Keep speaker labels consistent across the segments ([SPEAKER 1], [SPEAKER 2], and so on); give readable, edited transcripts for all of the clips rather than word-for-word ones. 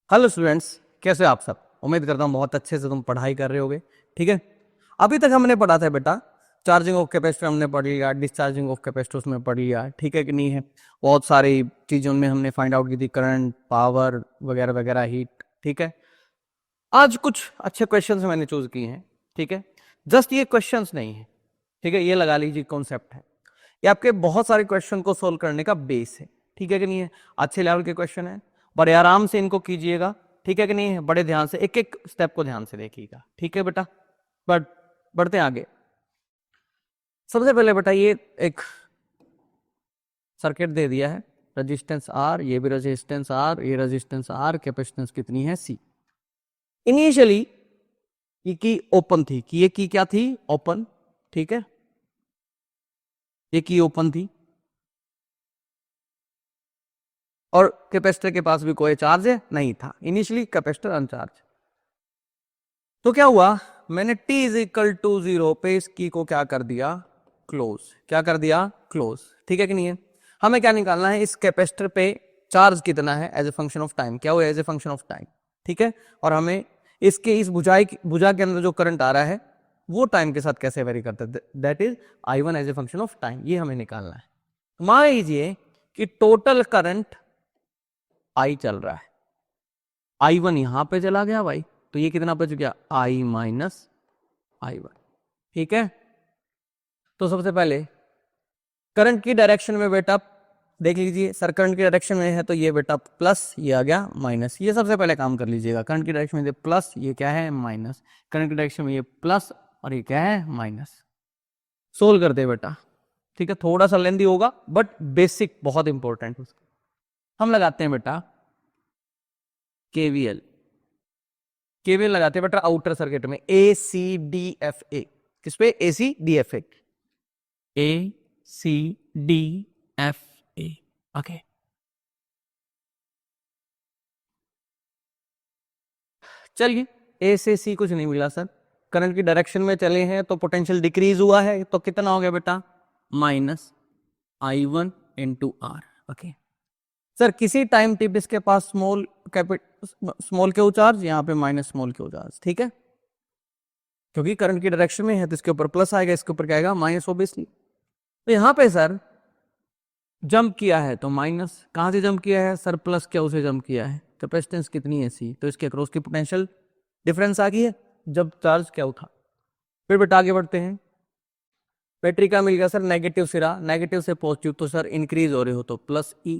[SPEAKER 1] Hello students, कैसे हो आप सब। उम्मीद करता हूँ बहुत अच्छे से तुम पढ़ाई कर रहे होगे। ठीक है, अभी तक हमने पढ़ा था बेटा, चार्जिंग ऑफ कैपेसिटर हमने पढ़ लिया, डिस्चार्जिंग ऑफ कैपेसिटर उसमें पढ़ लिया, ठीक है कि नहीं है। बहुत सारी चीज़ों में हमने फाइंड आउट की थी, करंट, पावर वगैरह वगैरह, हीट। ठीक है, आज कुछ अच्छे क्वेश्चंस मैंने चूज किए हैं। ठीक है, जस्ट ये क्वेश्चंस नहीं है, ठीक है, ये लगा लीजिए कॉन्सेप्ट है। ये आपके बहुत सारे क्वेश्चन को सोल्व करने का बेस है। ठीक है कि नहीं है, अच्छे लेवल के क्वेश्चन है, बड़े आराम से इनको कीजिएगा। ठीक है कि नहीं है, बड़े ध्यान से एक एक स्टेप को ध्यान से देखिएगा। ठीक है बेटा, बट बढ़ते हैं आगे। सबसे पहले बेटा ये एक सर्किट दे दिया है, रेजिस्टेंस आर, ये भी रेजिस्टेंस आर, ये रेजिस्टेंस आर, कैपेसिटेंस कितनी है सी। इनिशियली ये की ओपन थी, कि ये की क्या थी, ओपन। ठीक है, ये की ओपन थी और कैपेसिटर के पास भी कोई चार्ज है नहीं था, इनिशियली कैपेसिटर अनचार्ज। तो क्या हुआ, मैंने t इज इक्वल टू 0 पे इस की को क्या कर दिया, क्लोज। क्या कर दिया, क्लोज। ठीक है कि नहीं है, हमें क्या निकालना है, इस कैपेसिटर पे चार्ज कितना है as a function of time, क्या हुआ as a function of time. ठीक है, और हमें इसके इस भुजा के अंदर जो करंट आ रहा है वो टाइम के साथ कैसे वेरी करता है, that is I1 as a function of time, ये हमें निकालना है। मान लीजिए कि टोटल करंट I चल रहा है, I1 यहां पे चला गया भाई, तो ये कितना बच गया, I माइनस I1। ठीक है, तो सबसे पहले करंट की डायरेक्शन में बेटा देख लीजिए, सर करंट की डायरेक्शन में है तो ये बेटा प्लस, ये आ गया माइनस। ये सबसे पहले काम कर लीजिएगा, करंट की डायरेक्शन में प्लस, ये क्या है माइनस, करंट की डायरेक्शन में ये प्लस और ये क्या है माइनस। सोल्व कर दे बेटा। ठीक है, थोड़ा सा लेंदी होगा बट बेसिक बहुत इंपॉर्टेंट। हम लगाते हैं बेटा केवीएल। केवीएल लगाते हैं बेटा आउटर सर्किट में, ए सी डी एफ ए। किस पे, A C D F A, A C D F A. Okay, चलिए, ए से सी कुछ नहीं मिला सर, करंट की डायरेक्शन में चले हैं तो पोटेंशियल डिक्रीज हुआ है, तो कितना हो गया बेटा, minus I1 into R. Okay sir, किसी टाइम टिप इसके पास स्मॉल क्यू चार्ज, यहाँ पे माइनस स्मॉल क्यू चार्ज। ठीक है, क्योंकि करंट की डायरेक्शन में है तो इसके ऊपर प्लस आएगा, इसके ऊपर क्या आएगा माइनस ऑब्वियसली। तो यहाँ पे सर जंप किया है तो माइनस, कहां से जंप किया है सर, प्लस क्या उसे जंप किया है, कैपेसिटेंस कितनी है सी, तो इसके अक्रॉस की पोटेंशियल डिफरेंस आ गई है जब चार्ज क्या उठा। फिर बेटा आगे बढ़ते हैं, बैटरी का मिल गया सर नेगेटिव सिरा, नेगेटिव से पॉजिटिव तो सर इंक्रीज हो रहे हो तो प्लस ई,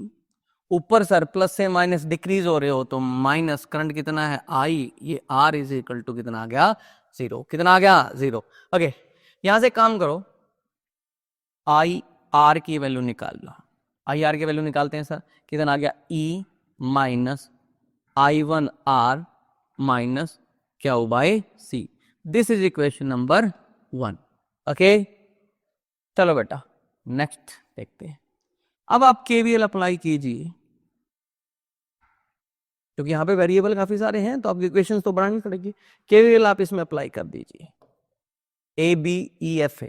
[SPEAKER 1] ऊपर सर प्लस से माइनस डिक्रीज हो रहे हो तो माइनस, करंट कितना है आई, ये आर इज इक्वल टू कितना आ गया, जीरो। कितना आ गया, जीरो। ओके, यहां से काम करो, आई आर की वैल्यू निकाल लो। आई आर की वैल्यू निकालते हैं सर, कितना आ गया, E minus I1 are minus क्या हो by C. This is equation number 1। Okay, चलो बेटा नेक्स्ट देखते हैं। अब आप केवीएल अप्लाई कीजिए, क्योंकि यहाँ पे वेरिएबल काफी सारे हैं तो आपकी इक्वेशंस तो बढ़ानी पड़ेगी। केवीएल आप इसमें अप्लाई कर दीजिए, A B E F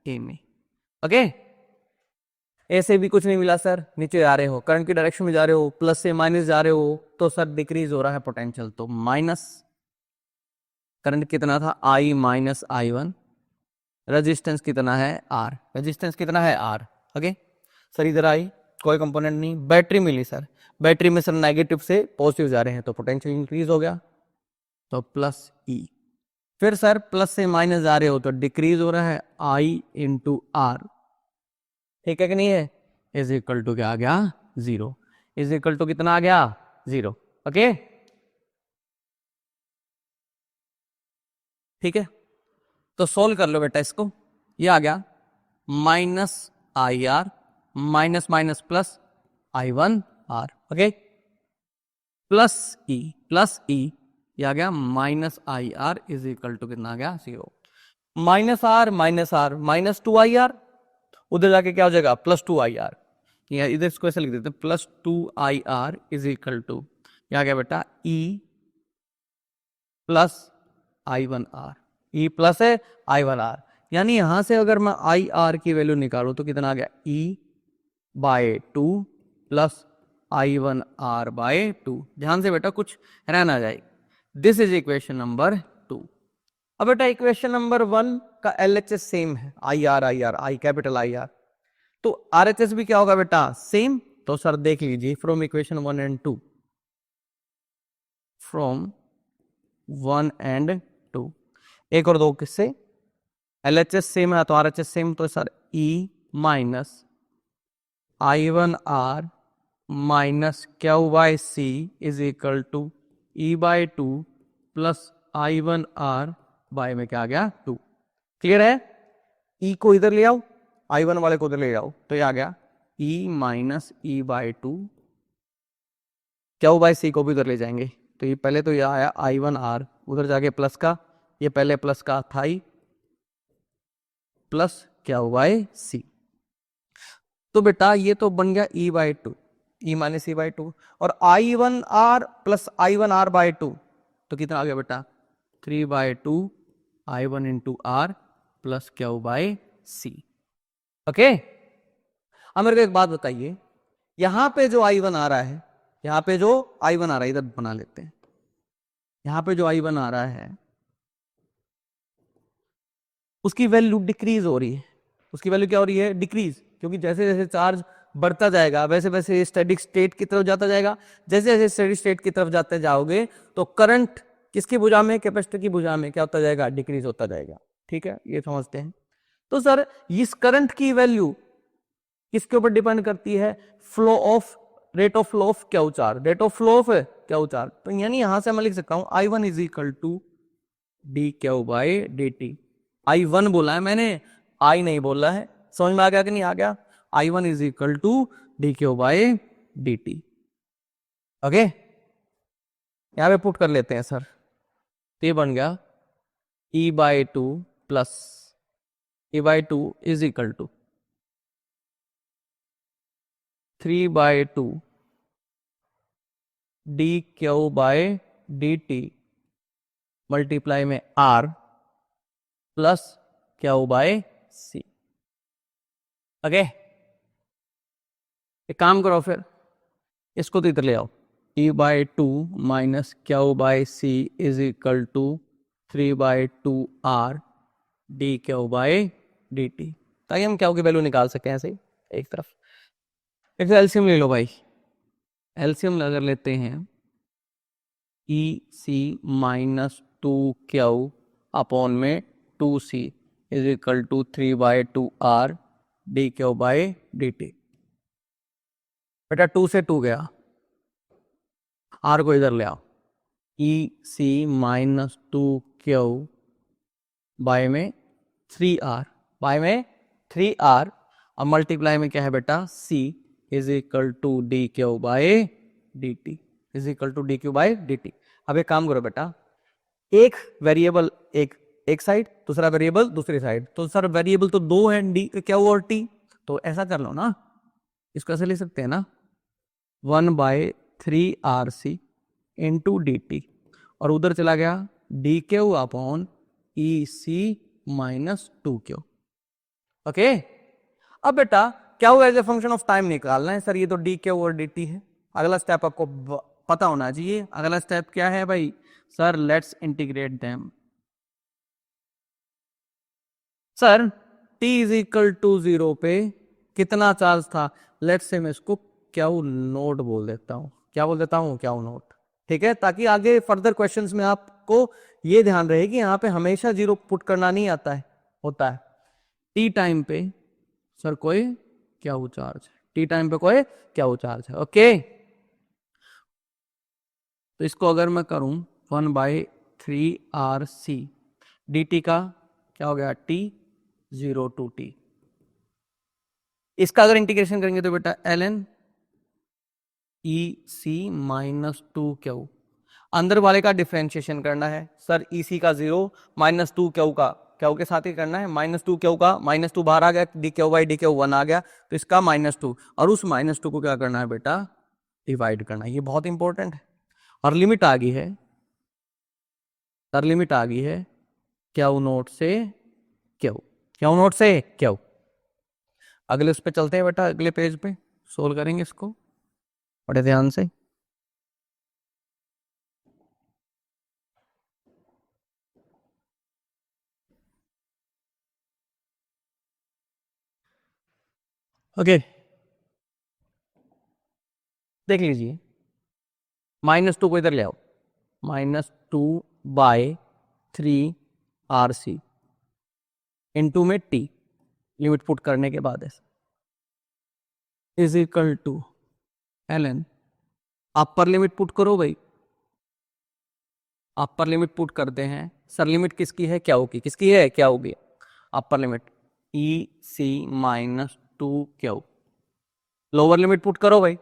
[SPEAKER 1] A में। ओके, ए से भी कुछ नहीं मिला सर, नीचे जा रहे हो, करंट की डायरेक्शन में जा रहे हो, प्लस से माइनस जा रहे हो तो सर डिक्रीज हो रहा है पोटेंशियल, तो माइनस करंट कितना था, I माइनस I1, रेजिस्टेंस कितना है आर, रेजिस्टेंस कितना है आर। ओके सर, इधर आई कोई कंपोनेंट नहीं, बैटरी मिली सर, बैटरी में सर नेगेटिव से पॉजिटिव जा रहे हैं तो पोटेंशियल इंक्रीज हो गया तो प्लस ई। फिर सर प्लस से माइनस जा रहे हो तो डिक्रीज हो रहा है I इंटू आर। ठीक है कि नहीं है, इज इक्वल टू क्या आ गया, जीरो। इज इक्वल टू कितना आ गया, जीरो। ओके ठीक है, तो सोल्व कर लो बेटा इसको, ये आ गया minus I R minus minus plus I1 R. Okay, plus E ये आ गया minus I R is equal to कितना आ गया, zero. Minus R minus two I R, उधर जाके क्या हो जाएगा, प्लस टू आई आर। इधर इसको ऐसे लिख देते हैं, plus two I R is equal to, क्या गया बेटा, E plus I1 R, E plus है I1 आर, यानी यहां से अगर मैं आई आर की वैल्यू निकालू तो कितना आ गया, ई बाय 2 प्लस I1R बाय 2। ध्यान से बेटा कुछ रह ना जाए। This is equation number 2। अब बेटा इक्वेशन नंबर 1 का LHS सेम है, आई कैपिटल आई आर, तो RHS भी क्या होगा बेटा, सेम। तो सर देख लीजिए from equation 1 and 2, from 1 and 2, एक और दो किससे, LHS सेम है तो RHS सेम, तो sir E minus I1R minus Q by C is equal to E by 2 plus I1R by में क्या आ गया 2। क्लियर है? E को इधर ले आओ, I1 वाले को उधर ले जाओ, तो ये आ गया E minus E by 2, Q by C को भी उधर ले जाएंगे, तो ये पहले तो ये आया I1R, उधर जाके प्लस का, ये पहले प्लस का था ही, प्लस क्यू बाई सी, तो बेटा ये तो बन गया E by 2, E minus E by 2, और I1R प्लस I1R बाई 2, तो कितना आ गया बेटा 3 by 2 I1 into R plus Q by C. Okay, अब मेरे को एक बात बताइए, यहां पे जो I1 आ रहा है, यहां पे जो I1 आ रहा है, इधर बना लेते हैं, यहां पे जो I1 आ रहा है उसकी वैल्यू डिक्रीज हो रही है, उसकी वैल्यू क्या हो रही है, डिक्रीज, क्योंकि जैसे जैसे चार्ज बढ़ता जाएगा वैसे वैसे स्टैटिक स्टेट की तरफ जाता जाएगा, जैसे जैसे स्टडी स्टेट की तरफ जाते जाओगे तो करंट किसकी भुजा में, कैपेसिटर की भुजा में क्या होता जाएगा, डिक्रीज होता जाएगा। ठीक है, ये समझते हैं। तो सर इस करंट की वैल्यू किसके ऊपर डिपेंड करती है, flow of, rate of flow of Q charge, rate of flow of Q charge, तो यानी यहां से मैं लिख सकता हूं I1 is equal to D Q by D T. I1 बोला है मैंने, I नहीं बोला है, समझ में आ गया कि नहीं आ गया, I1 is equal to D Q by D T. Okay, यहां पे पुट कर लेते हैं सर, तो ये बन गया E by 2 plus E by 2 is equal to 3 by 2 d Q by D t multiply में R plus Q by C. Okay, एक काम करो फिर, इसको तो इधर ले आओ, E by 2 minus Q by C is equal to 3 by 2 R D Q by D T, ताकि हम क्यू की वैल्यू निकाल सकें ऐसे ही एक तरफ। एक एलसीएम ले लो भाई, एलसीएम अगर लेते हैं E C minus 2 Q upon में 2 C is equal to 3 by 2 R D Q by D T. बेटा 2 से 2 गया, R को इधर ले आओ, E C minus 2 Q bye में 3R, बाय में 3R, अब मल्टीप्लाई में क्या है बेटा C is equal to D Q by D T, is equal to D Q by D T. अब एक काम करो बेटा, एक वेरिएबल एक साइड, दूसरा वेरिएबल दूसरी साइड, तो सर वेरिएबल तो दो है, डी क्यू और टी, तो ऐसा कर लो ना, इसको ऐसे ले सकते हैं ना, 1 by 3RC into D T, और उधर चला गया D Q upon E C minus 2 Q. Okay, अब बेटा क्या हुआ, as a function of time निकालना है सर, ये तो डी क्यू और डी टी है। अगला स्टेप आपको पता होना चाहिए, अगला स्टेप क्या है भाई, sir let's integrate them. Sir t is equal to 0 पे कितना चार्ज था, लेट्स से मैं इसको क्यू नोट बोल देता हूं, क्या बोल देता हूं, क्यू नोट। ठीक है, ताकि आगे फर्दर क्वेश्चंस में आपको ये ध्यान रहे कि यहां पे हमेशा 0 पुट करना नहीं आता है, होता है t टाइम पे सर कोई क्यू चार्ज, t टाइम पे कोई क्यू चार्ज है। ओके, तो इसको अगर मैं करूं 1 बाई 3RC dt का क्या हो गया t 0 टू t, इसका अगर इंटीग्रेशन करेंगे तो बेटा ln ई सी माइनस 2 क्यू, अंदर वाले का डिफरेंशिएशन करना है सर, ई सी का 0 माइनस 2 क्यू का, क्यू के साथ ही करना है, माइनस 2 क्यू का, माइनस 2 बाहर आ गया, D Q by D Q 1 आ गया, तो इसका माइनस 2, और उस माइनस 2 को क्या करना है बेटा, डिवाइड करना है, ये बहुत इंपॉर्टेंट है। और लिमिट आ गई है सर, लिमिट आ गई है क्यू नोट से क्यू, क्यू नोट से क्यू। अगले उस पे चलते हैं बेटा, अगले पेज पे, सोल्व करेंगे इसको बड़े ध्यान से। ओके देख लीजिए, -2 को इधर ले आओ, -2/3 RC इंटू में T लिमिट पुट करने के बाद is equal to ln, upper limit put करो भाई, अपर लिमिट पुट करते हैं सर, लिमिट किसकी है क्या होगी, किसकी है क्या होगी, upper limit EC -2Q, lower limit put करो भाई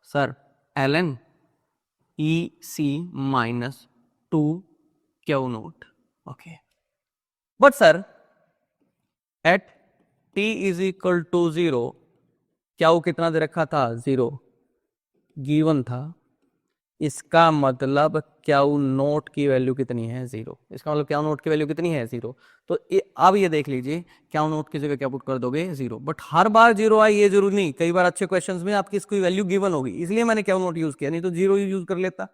[SPEAKER 1] sir, ln EC -2Q naught. Okay but sir at T is equal to 0 क्या कितना दे रखा था, 0 गिवन था, इसका मतलब क्या नोट की वैल्यू कितनी है, 0, इसका मतलब क्या नोट की वैल्यू कितनी है, 0। तो अब ये देख लीजिए क्या नोट की जगह क्या पुट कर दोगे, 0, बट हर बार 0 आए ये जरूरी नहीं, कई बार अच्छे क्वेश्चंस में आपकी इसकी वैल्यू गिवन होगी, इसलिए मैंने क्या नोट यूज किया, नहीं तो 0 यूज कर लेता।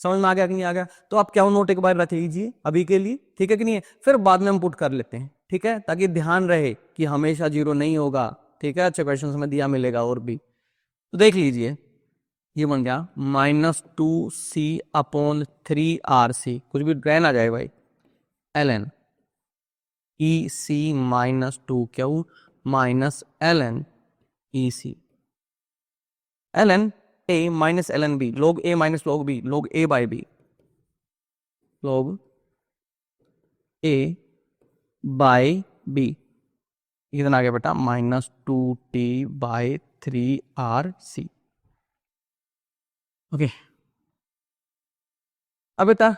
[SPEAKER 1] समझ में आ गया कि नहीं आ गया, तो आप क्या नोट एक बार रख लीजिए अभी के लिए, ठीक है कि नहीं है, फिर बाद में हम पुट कर लेते हैं, ठीक है, ताकि ध्यान रहे कि हमेशा 0 नहीं होगा, ठीक है, अच्छे क्वेश्चन में दिया मिलेगा और भी। तो देख लीजिए ये बन गया -2C/3RC, कुछ भी ड्रैन आ जाए भाई, ln EC -2Q ln EC ln A ln B log A log B log A by B log A by B, कितना आ गया बेटा, -2T/3RC। ओके अब बेटा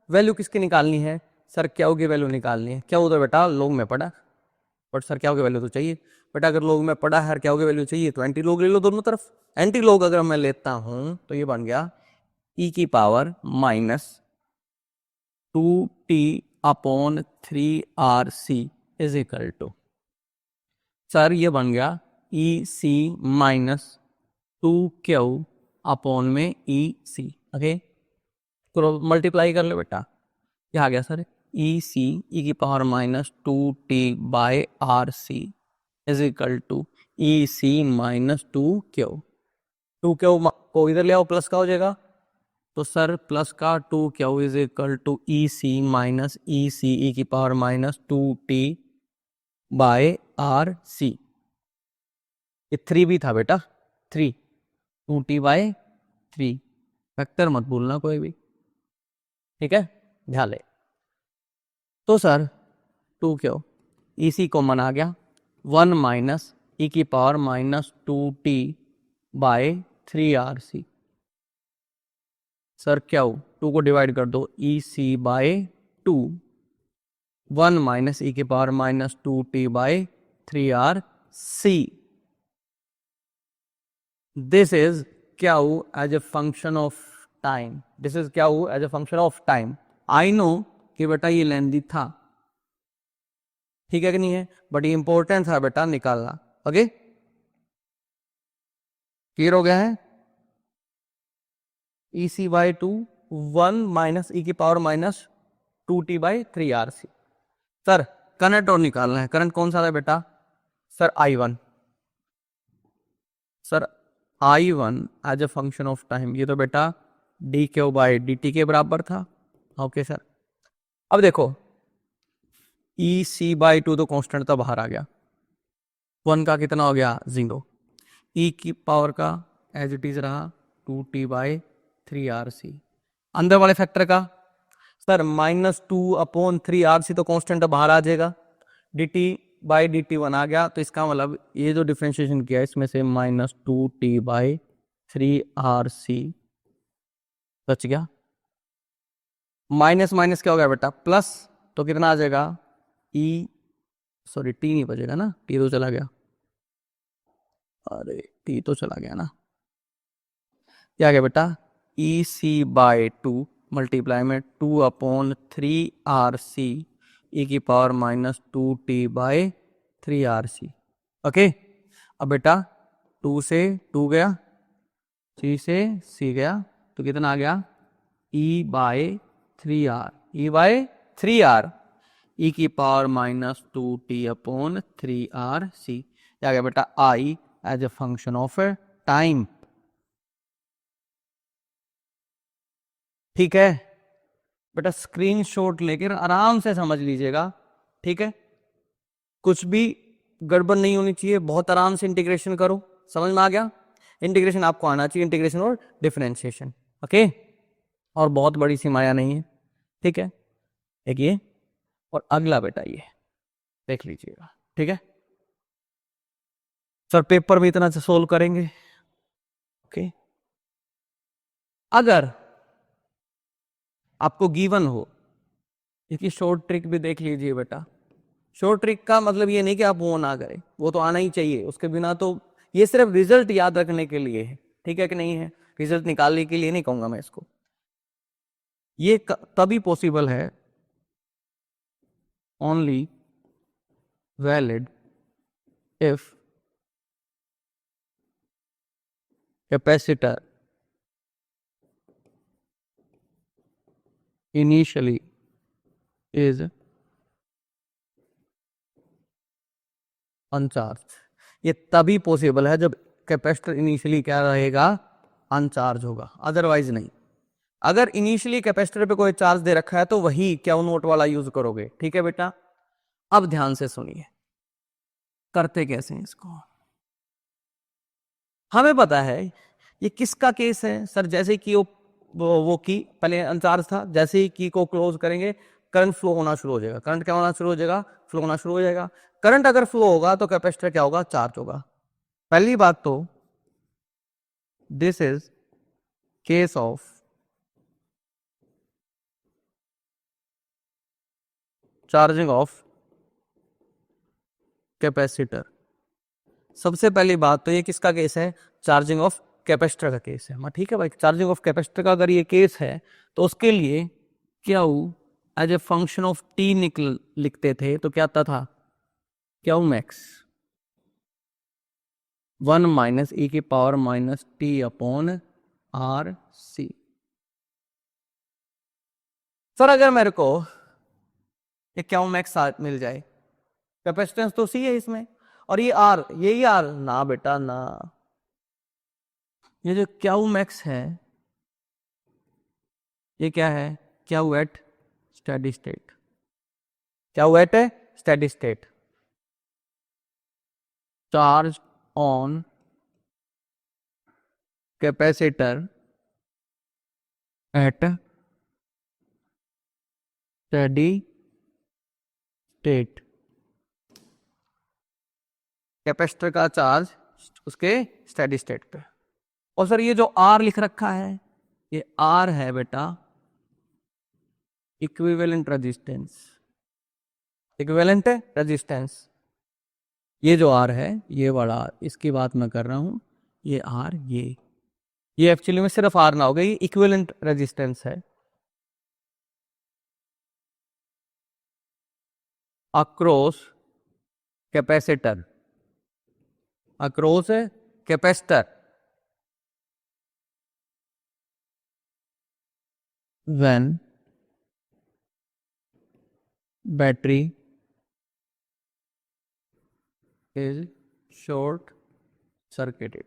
[SPEAKER 1] वैल्यू किसकी निकालनी है, सर क्या की वैल्यू निकालनी है, क्या होता है बेटा, लोग में पढ़ा, बट सर क्या की वैल्यू तो चाहिए बेटा, अगर लोग में पढ़ा है क्या की वैल्यू चाहिए तो एंटी लोग ले लो दोनों तरफ, एंटी लोग अगर मैं लेता हूं तो ये बन गया e⁻²T/3RC is equal to, sir ये बन गया EC -2Q/EC। ओके मल्टीप्लाई कर लो बेटा, क्या आ गया sir, EC e⁻²T/RC is equal to EC -2Q, 2Q को इधर ले आओ, प्लस का हो जाएगा, तो सर प्लस का 2Q is equal to EC -EC e⁻²T/RC, ये 3 भी था बेटा, 3 2T/3, फैक्टर मत भूलना कोई भी, ठीक है, ध्यान ले। तो सर 2Q EC कॉमन आ गया, 1 -e⁻²T/3RC, सर क्या हो 2 को डिवाइड कर दो, EC/2 1 -e⁻²T/3RC, दिस इज क्या हो as a function of time, this is क्या हो as a function of time. I know कि बेटा ये लेंदी था, ठीक है कि नहीं है, बट ये इंपॉर्टेंट था बेटा निकालना। ओके क्लियर हो गया है, EC/2 1 -e⁻²T/3RC। सर करंट और निकालना है, करंट कौन सा था बेटा, sir I1, sir I1 as a function of time, ये तो बेटा dQ/dt के बराबर था। ओके सर अब देखो EC/2 तो कांस्टेंट था, बाहर आ गया, 1 का कितना हो गया, 0, E की पावर का एज इट इज रहा 2T/3RC, अंदर वाले फैक्टर का सर -2/3RC तो कांस्टेंट बाहर आ जाएगा, dt/dt 1 आ गया, तो इसका मतलब ये जो डिफरेंशिएशन किया इसमें से -2T/3RC बच गया, माइनस माइनस क्या हो गया बेटा, प्लस, तो कितना आ जाएगा T नहीं बचेगा ना, T तो चला गया, अरे T तो चला गया ना, क्या गया बेटा, EC/2 मल्टीप्लाई में 2/3RC e⁻²T/3RC। ओके अब बेटा 2 से 2 गया, C से C गया, तो कितना आ गया E/3R, E/3R, e की पावर -2t/3RC। आ गया बेटा I as a function of time. ठीक है बेटा, स्क्रीनशॉट लेकर आराम से समझ लीजिएगा, ठीक है, कुछ भी गड़बड़ नहीं होनी चाहिए, बहुत आराम से इंटीग्रेशन करो। समझ में आ गया? इंटीग्रेशन आपको आना चाहिए, इंटीग्रेशन और डिफरेंशिएशन, ओके, और बहुत बड़ी सी माया नहीं है, ठीक है। एक ये और अगला बेटा ये देख लीजिएगा, ठीक है सर, पेपर में इतना से सोल्व करेंगे, ओके। अगर आपको गिवन हो, इसकी शॉर्ट ट्रिक भी देख लीजिए बेटा। शॉर्ट ट्रिक का मतलब ये नहीं कि आप वो ना करें, वो तो आना ही चाहिए, उसके बिना तो, ये सिर्फ रिजल्ट याद रखने के लिए है, ठीक है कि नहीं है, रिजल्ट निकालने के लिए नहीं कहूंगा मैं इसको। ये तभी पॉसिबल है, only valid if capacitor initially is अनचार्ज। ये तभी पॉसिबल है जब कैपेसिटर इनिशियली क्या रहेगा, अनचार्ज होगा, अदरवाइज नहीं। अगर इनिशियली कैपेसिटर पे कोई चार्ज दे रखा है तो वही क्या नोट वाला यूज करोगे, ठीक है बेटा। अब ध्यान से सुनिए, करते कैसे हैं इसको। हमें पता है ये किसका केस है सर, जैसे कि वो की पहले अनचार्ज था, जैसे ही की को क्लोज करेंगे करंट फ्लो होना शुरू हो जाएगा। करंट क्या होना शुरू हो जाएगा, फ्लो होना शुरू हो जाएगा। करंट अगर फ्लो होगा तो कैपेसिटर क्या होगा, चार्ज होगा। पहली बात तो this is case of charging of capacitor. सबसे पहली बात तो ये किसका केस है, चार्जिंग ऑफ कैपेसिटर का केस है। ठीक है भाई, चार्जिंग ऑफ कैपेसिटर का अगर ये केस है तो उसके लिए Q as a function of T लिखते थे तो क्या आता था, क्यू मैक्स 1 माइनस ई की पावर -t/RC। सर अगर मेरे को ये क्यू मैक्स मिल जाए, कैपेसिटेंस तो सी है इसमें, और ये आर, यही आर ना बेटा ना, ये जो क्यू मैक्स है ये क्या है, Q at steady state, Q at steady state, charge on capacitor at steady state. Capacitor का चार्ज उसके स्टेडी स्टेट पे। और सर ये जो आर लिख रखा है, ये आर है बेटा इक्विवेलेंट रेजिस्टेंस, इक्विवेलेंट रेजिस्टेंस। ये जो आर है, ये वाला आर, इसकी बात मैं कर रहा हूं, ये आर, ये एक्चुअली में सिर्फ आर ना होगा, ये इक्विवेलेंट रेजिस्टेंस है across capacitor, across capacitor when battery is short circuited.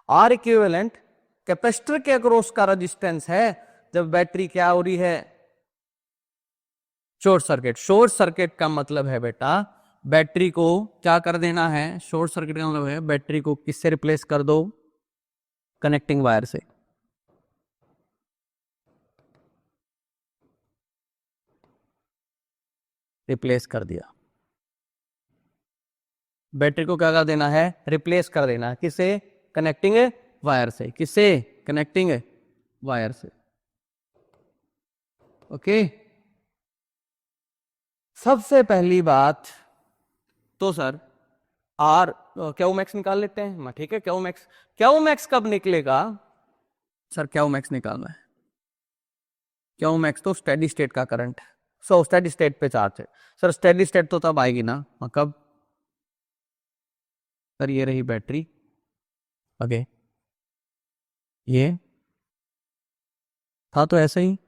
[SPEAKER 1] R equivalent capacitor के अक्रॉस का रेजिस्टेंस है जब बैटरी क्या हो रही है, शॉर्ट सर्किट। शॉर्ट सर्किट का मतलब है बेटा बैटरी को क्या कर देना है, शॉर्ट सर्किट का मतलब है बैटरी को किससे रिप्लेस कर दो, कनेक्टिंग वायर से। रिप्लेस कर दिया, बैटरी को क्या कर देना है, रिप्लेस कर देना है, किससे, कनेक्टिंग वायर से, किससे, कनेक्टिंग वायर से, ओके। सबसे पहली बात तो सर आर क्यू मैक्स निकाल लेते हैं, ठीक है। क्यू मैक्स कब निकलेगा सर, क्यू मैक्स निकालना है, क्यू मैक्स तो स्टेडी स्टेट का करंट है, सो स्टेडी स्टेट पे चार्ज है। सर स्टेडी स्टेट तो तब आएगी ना, कब, सर ये रही बैटरी, ओके, ये था तो ऐसे ही,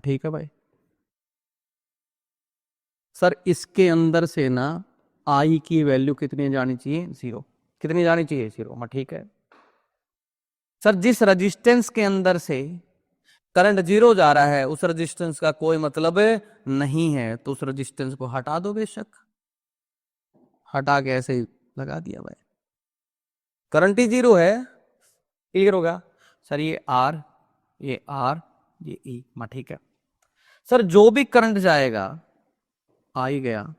[SPEAKER 1] ठीक है भाई। सर इसके अंदर से ना आई की वैल्यू कितनी जानी चाहिए, 0। कितनी जानी चाहिए, 0। ठीक है सर, जिस रजिस्टेंस के अंदर से करंट 0 जा रहा है उस रजिस्टेंस का कोई मतलब नहीं है, तो उस रजिस्टेंस को हटा दो, बेशक हटा के ऐसे ही लगा दिया भाई, करंट ही 0 है, क्लियर होगा। सर ये आर, ये आर, ये ई, ठीक है सर। जो भी करंट जाएगा, आई गया,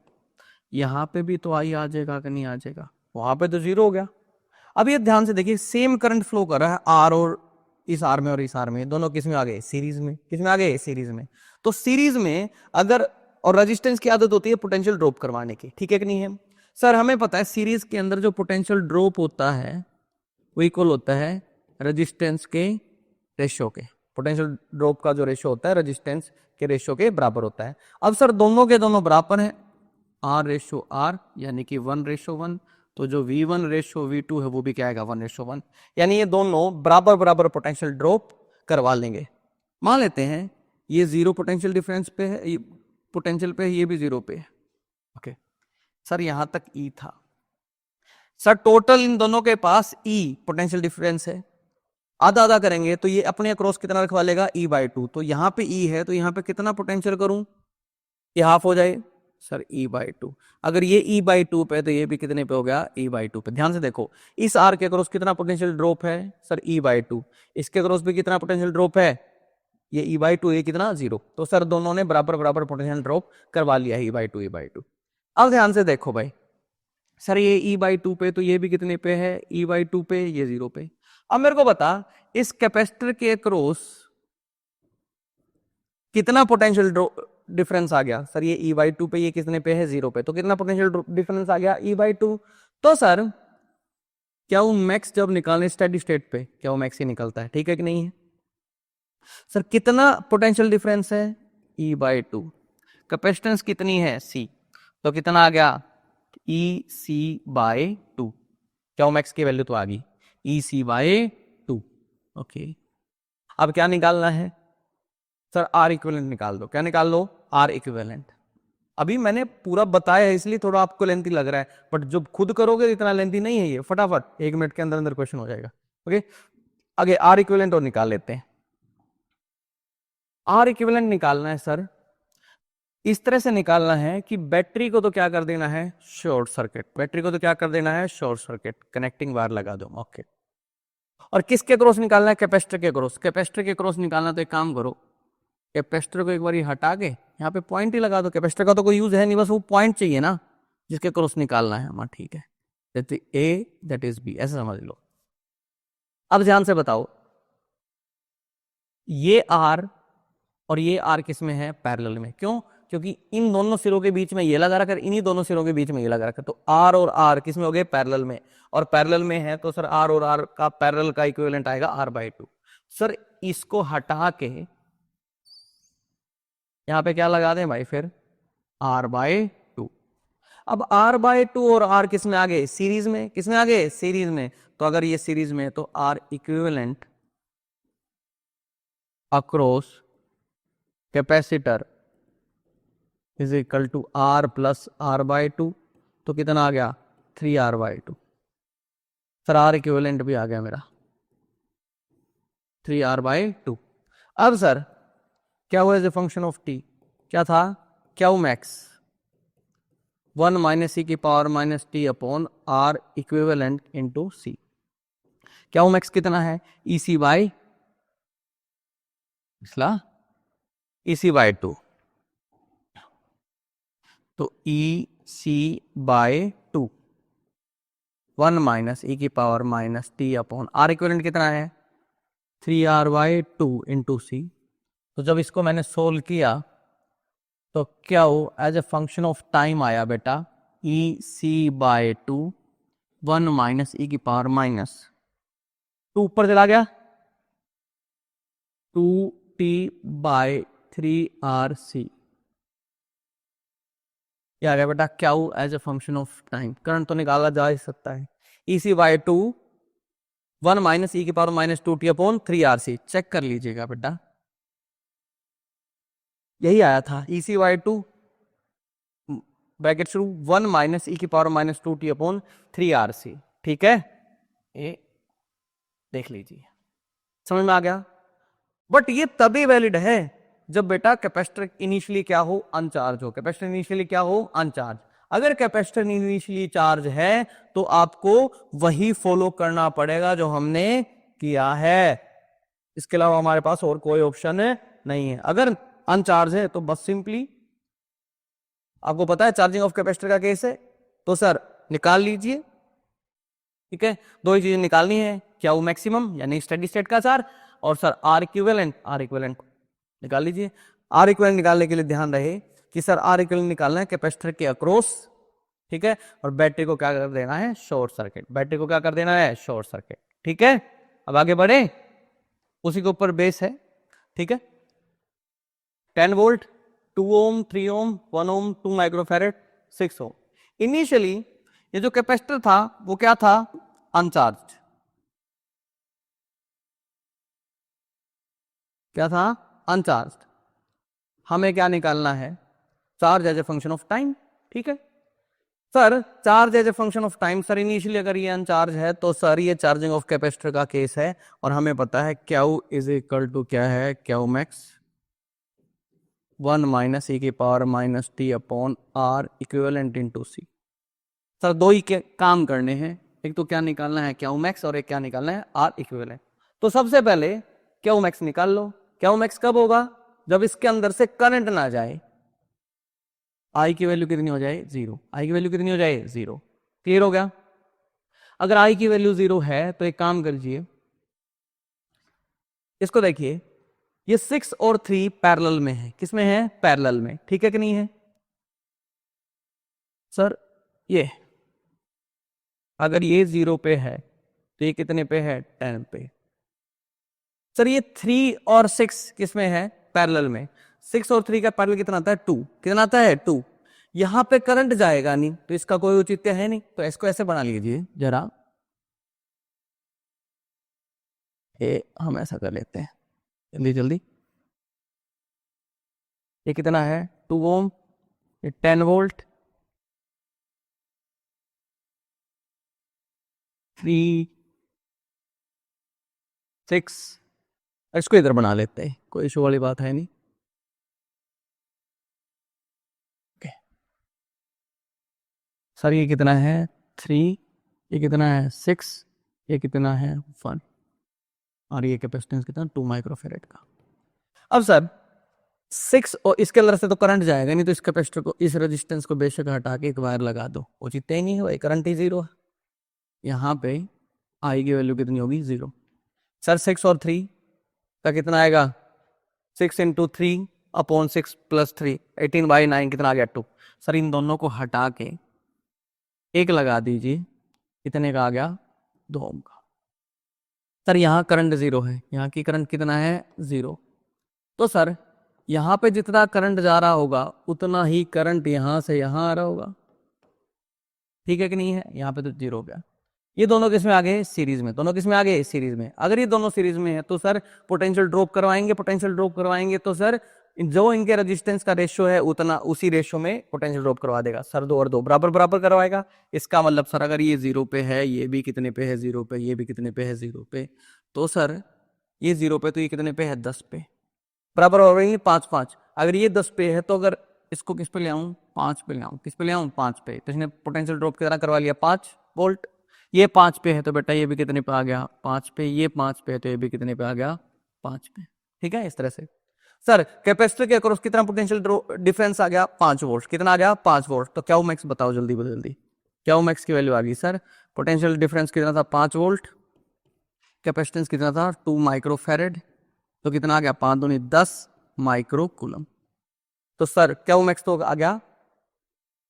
[SPEAKER 1] यहां पे भी तो आई आ जाएगा कि नहीं आ जाएगा, वहां पे तो 0 हो गया। अब ये ध्यान से देखिए, सेम करंट फ्लो कर रहा है आर और इस आर में और इस आर में, दोनों किस में आ गए, सीरीज में। किस में आ गए, सीरीज में। तो सीरीज में अगर, और रेजिस्टेंस की आदत होती है पोटेंशियल ड्रॉप करवाने की, ठीक है कि नहीं है सर। हमें पता है सीरीज के अंदर जो पोटेंशियल ड्रॉप होता है वो इक्वल होता है रेजिस्टेंस के रेशियो के। पोटेंशियल ड्रॉप का जो रेशियो होता है रेजिस्टेंस के रेशियो के बराबर होता है। अब सर दोनों के दोनों बराबर हैं, आर रेशियो आर यानी कि 1:1, तो जो V1 रेशियो V2 है वो भी क्या आएगा, 1:1, यानी ये दोनों बराबर बराबर पोटेंशियल ड्रॉप करवा लेंगे। मान लेते हैं ये 0 पोटेंशियल डिफरेंस पे है, पोटेंशियल पे है, ये भी 0 पे है, ओके सर। यहां तक E था सर, टोटल इन दोनों के पास E पोटेंशियल डिफरेंस है, आधा आधा करेंगे तो ये अपने अक्रॉस कितना रखवा लेगा, E/2। तो यहां पे E है तो यहां पे कितना पोटेंशियल करूं, ये हाफ हो जाए सर, E/2। अगर ये E/2 पे तो ये भी कितने पे हो गया, E/2 पे। ध्यान से देखो, इस आर के क्रॉस कितना पोटेंशियल ड्रॉप है सर, E/2। इसके क्रॉस भी कितना पोटेंशियल ड्रॉप है, ये E/2, ये कितना, 0। तो सर दोनों ने बराबर बराबर पोटेंशियल ड्रॉप करवा लिया है, E/2। अब ध्यान से देखो भाई, सर ये E/2 पे तो ये भी कितने पे है, E/2 पे, ये 0 पे। अब मेरे को बता, इस कैपेसिटर के क्रॉस कितना पोटेंशियल डिफरेंस आ गया सर, ये E/2 पे, ये कितने पे है, 0 पे, तो कितना पोटेंशियल डिफरेंस आ गया, E/2। तो सर क्या वो मैक्स जब निकालने स्टेडी स्टेट पे, क्या वो मैक्स ही निकलता है, ठीक है कि नहीं है सर। कितना पोटेंशियल डिफरेंस है, E/2। कैपेसिटेंस कितनी है, C, तो कितना आ गया, EC/2। क्या वो मैक्स की वैल्यू तो आ गई, EC/2, ओके। अब क्या निकालना है सर, आर इक्विवेलेंट निकाल दो। क्या निकाल लो, आर इक्विवेलेंट। अभी मैंने पूरा बताया है इसलिए थोड़ा आपको लेंथी लग रहा है, बट जब खुद करोगे इतना लेंथी नहीं है ये, फटाफट 1 मिनट के अंदर अंदर क्वेश्चन हो जाएगा, ओके। आगे आर इक्विवेलेंट और निकाल लेते हैं। आर इक्विवेलेंट निकालना है सर, इस तरह से निकालना है कि बैटरी को तो क्या कर देना है, शॉर्ट सर्किट। बैटरी को तो क्या कर देना है, शॉर्ट सर्किट, कनेक्टिंग वायर लगा दो, ओके। और किसके क्रॉस निकालना है, कैपेसिटर के क्रॉस। कैपेसिटर के क्रॉस निकालना तो एक काम करो, कैपेसिटर को एक बार हटा के यहाँ पे पॉइंट ही लगा दो। कैपेसिटर का तो कोई यूज है नहीं, बस वो पॉइंट चाहिए ना जिसके क्रॉस निकालना है हमारा, ठीक है। That is A, that is B, ऐसे समझ लो। अब ध्यान से बताओ, ये आर और ये आर किस में है, पैरेलल में। क्यों, क्योंकि इन दोनों सिरों के बीच में ये लगा रखा, इन्हीं दोनों सिरों के बीच में ये लगा रखा, तो आर और आर किस में हो गए, पैरेलल में। और पैरेलल में है तो सर आर और आर का पैरेलल का इक्विवेलेंट आएगा R/2। सर इसको हटा के यहां पे क्या लगा दें भाई, फिर R/2। अब R/2 और R किस में आ गए, सीरीज में। किस में आ गए, सीरीज में। तो अगर ये सीरीज में है तो R equivalent across capacitor is equal to R plus R/2। तो कितना आ गया, 3R/2। सर R इक्विवेलेंट भी आ गया मेरा, 3R/2। अब सर क्या हुआ as a function of T, क्या था, क्या मैक्स 1 माइनस ई की power minus T upon R equivalent into C. क्या मैक्स कितना है, EC/, EC/2। तो EC/2 1 माइनस ई की power minus T upon R equivalent कितना है, 3R/2 इंटू सी। तो जब इसको मैंने सोल्व किया तो क्या हो, as a function of time आया बेटा, EC/2 1 माइनस ई की पावर माइनस 2 ऊपर चला गया, 2T/3RC। ये आ गया बेटा Q as a function of time. Current तो निकाला जा ही सकता है, EC/2 1 माइनस ई की power minus 2t upon 3RC। Check कर लीजिएगा बेटा, यही आया था EC/2 ब्रैकेट शुरू 1 माइनस ई की power minus 2t upon 3RC। ठीक है, ये देख लीजिए, समझ में आ गया। बट ये तभी वैलिड है जब बेटा कैपेसिटर इनिशियली क्या हो, अनचार्ज हो। कैपेसिटर इनिशियली क्या हो, अनचार्ज। अगर कैपेसिटर इनिशियली चार्ज है तो आपको वही फॉलो करना पड़ेगा जो हमने किया है, इसके अलावा हमारे पास और कोई ऑप्शन नहीं है। अगर अनचार्ज है तो बस सिंपली, आपको पता है चार्जिंग ऑफ कैपेसिटर का केस है, तो सर निकाल लीजिए। ठीक है, दो ही चीजें निकालनी है, क्या वो मैक्सिमम यानी स्टेडी स्टेट का चार्ज, और सर आर इक्विवेलेंट निकाल लीजिए। आर इक्विवेलेंट निकालने के लिए ध्यान रहे कि सर आर इक्विवेलेंट निकालना है कैपेसिटर के अक्रॉस। ठीक है, और बैटरी को क्या कर देना है, शॉर्ट सर्किट। बैटरी को क्या कर देना है, शॉर्ट सर्किट। ठीक है, अब आगे बढ़े, उसी के ऊपर बेस है। ठीक है, 10 वोल्ट, 2 ओम, 3 ओम, 1 ओम, 2 माइक्रोफैरेड, 6 ओम। इनिशियली ये जो कैपेसिटर था वो क्या था, अनचार्ज। क्या था, अनचार्ज। हमें क्या निकालना है, charge as a function of time. ठीक है sir, charge as a function of time. Sir initially अगर ये अनचार्ज है तो सर ये चार्जिंग ऑफ कैपेसिटर का केस है, और हमें पता है क्यू इज इक्वल टू क्या है, क्यू मैक्स 1 माइनस ई की power minus T upon R equivalent into C. Sir दो ही के काम करने हैं, एक तो क्या निकालना है, क्यू मैक्स, और एक क्या निकालना है, आर इक्विवेलेंट। तो सबसे पहले क्यू मैक्स निकाल लो। क्यू मैक्स कब होगा, जब इसके अंदर से करंट ना जाए। आई की वैल्यू कितनी हो जाए, 0। आई की वैल्यू कितनी हो जाए, 0। क्लियर हो गया। अगर आई की वैल्यू 0 है तो एक काम करिए, इसको देखिए, ये 6 और 3 पैरेलल में है। किसमें है, पैरेलल में। ठीक है कि नहीं है सर, ये अगर ये 0 पे है तो ये कितने पे है, 10 पे। सर ये 3 और 6 किसमें है, पैरेलल में। 6 और 3 का पैरेलल कितना आता है, 2। कितना आता है, 2। यहां पे करंट जाएगा नहीं तो इसका कोई औचित्य है नहीं, तो इसको ऐसे बना लीजिए जरा, ये हम ऐसा कर लेते हैं जल्दी जल्दी। ये कितना है, 2 ओम, ये 10 वोल्ट, 3 6। इसको इधर बना लेते हैं, कोई इशू वाली बात है नहीं। सर ये कितना है, 3, ये कितना है, 6, ये कितना है, 1, और ये कैपेसिटेंस कितना, 2 माइक्रोफेरेड का। अब सर 6 और इसके अंदर से तो करंट जाएगा नहीं, तो इस कैपेसिटर को, इस रेजिस्टेंस को बेशक हटा के एक वायर लगा दो, उचित ही नहीं है भाई, करंट ही 0 है। यहाँ पे आई की वैल्यू कितनी होगी, 0। सर 6 और 3 का कितना आएगा, 6 इंटू 3 अपॉन 6 प्लस 3, 18/9 कितना आ गया, 2। सर इन दोनों को हटा के एक लगा दीजिए, कितने का आ गया, 2 ओम का। सर यहाँ करंट 0 है, यहाँ की करंट कितना है, 0। तो सर यहाँ पे जितना करंट जा रहा होगा उतना ही करंट यहाँ से यहाँ आ रहा होगा। ठीक है कि नहीं है, यहाँ पे तो 0 हो गया। ये दोनों किस में आ गए, सीरीज में। दोनों किस में आ गए, सीरीज में। अगर ये दोनों सीरीज में है तो सर पोटेंशियल ड्रॉप करवाएंगे। पोटेंशियल ड्रॉप करवाएंगे तो सर जो इनके रेजिस्टेंस का रेशियो है उतना, उसी रेशियो में पोटेंशियल ड्रॉप करवा देगा। सर 2 और 2 बराबर बराबर करवाएगा। इसका मतलब सर अगर ये 0 पे है, ये भी कितने पे है, 0 पे, ये भी कितने पे है, 0 पे, तो सर ये 0 पे, तो ये कितने पे है, 10 पे। बराबर हो रही है 5 5। अगर ये 10 पे है तो अगर इसको किस पे ले आऊं, 5 पे ले आऊं। किस पे ले आऊं, 5 पे। तो इसने पोटेंशियल ड्रॉप कितना करवा लिया, 5 वोल्ट। ये 5 पे है तो बेटा ये भी कितने पे आ गया, 5 पे। ये 5 पे है तो ये भी कितने पे आ गया, 5 पे। ठीक है, इस तरह से। सर कैपेसिटर के अक्रॉस कितना पोटेंशियल डिफरेंस आ गया, 5 वोल्ट। कितना आ गया, 5 वोल्ट। तो क्या मैक्स बताओ जल्दी जल्दी, क्या मैक्स की वैल्यू आ गई सर। पोटेंशियल डिफरेंस कितना था, 5 वोल्ट। कैपेसिटेंस कितना था, 2 माइक्रोफैरेड। तो कितना आ गया, 5 दूनी 10 माइक्रो कूलम। तो सर क्या मैक्स तो आ गया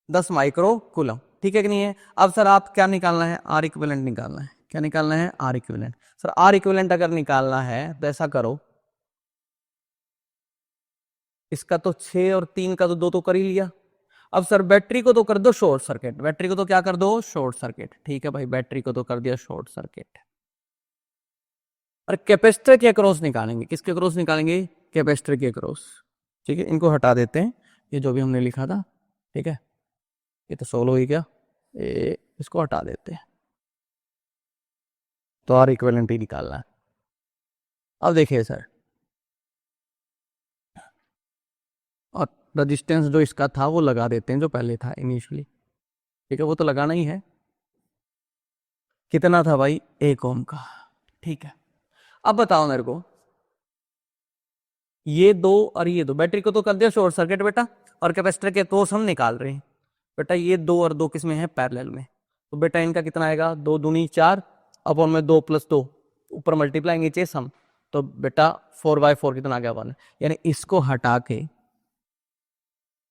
[SPEAKER 1] 10 माइक्रो कूलम। ठीक है कि नहीं है। अब सर आप क्या निकालना है, आर इक्विवेलेंट निकालना है। क्या निकालना है, R equivalent. Sir R equivalent अगर निकालना है तो ऐसा करो, इसका तो 6 और 3 का तो 2 तो कर ही लिया, अब सर बैटरी को तो कर दो शॉर्ट सर्किट, बैटरी को तो क्या कर दो, शॉर्ट सर्किट। ठीक है भाई, बैटरी को तो कर दिया शॉर्ट सर्किट। और कैपेसिटर के अक्रॉस निकालेंगे, किसके अक्रॉस निकालेंगे, कैपेसिटर के अक्रॉस। ठीक है, इनको हटा देते हैं, ये जो भी हमने लिखा था। ठीक है, ये तो सोल्व हो ही गया, इसको हटा देते हैं, तो आर इक्विवेलेंट ही निकालना है। अब देखिए सर, और रजिस्टेंस जो इसका था वो लगा देते हैं, जो पहले था इनिशियली। ठीक है, वो तो लगाना ही है। कितना था भाई, 1 ओम का। ठीक है, अब बताओ मेरे को, ये दो और ये दो, बैटरी को तो कर दिया शॉर्ट सर्किट बेटा, और कैपेसिटर के अक्रॉस हम निकाल रहे हैं बेटा। ये 2 और 2 किस में है, पैरेलल में। तो बेटा इनका कितना आएगा, 2 दूनी 4, अपॉन में 2 + 2, ऊपर मल्टीप्लाई नीचे सम। तो बेटा 4/4 कितना आ गया, 1। यानी इसको हटा के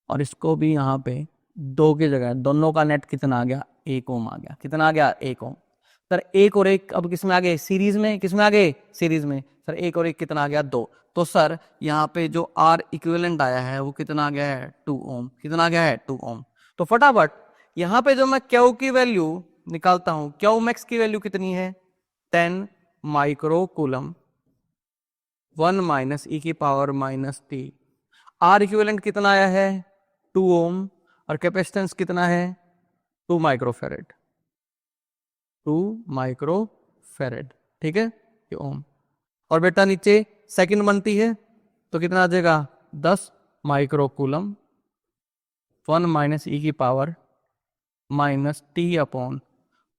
[SPEAKER 1] और इसको भी यहाँ पे 2 की जगह, दोनों का नेट कितना आ गया, 1 ओम आ गया। कितना आ गया, 1 ओम। सर 1 और 1 अब किस में आ गए, सीरीज में। किस में आ गए, सीरीज में। सर 1 और 1 कितना आ गया, 2। तो सर यहाँ पे जो आर इक्विवेलेंट आया है वो कितना आ गया है, 2 ओम। कितना आ गया है, 2 ओम। तो फटाफट यहाँ पे जो मैं क्यू की वैल्यू निकालता हूं, क्यू मैक्स की वैल्यू कितनी है, 10 micro coulomb, 1 - e⁻⁻t। Are equivalent कितना आया है, 2 ओम, और कैपेसिटेंस कितना है, 2 माइक्रोफेरेड। 2 माइक्रोफेरेड। ठीक है, ये ओम। और बेटा नीचे सेकंड बनती है, तो कितना आ जाएगा, 10 माइक्रो कूलम, 1 - e⁻⁻t अपॉन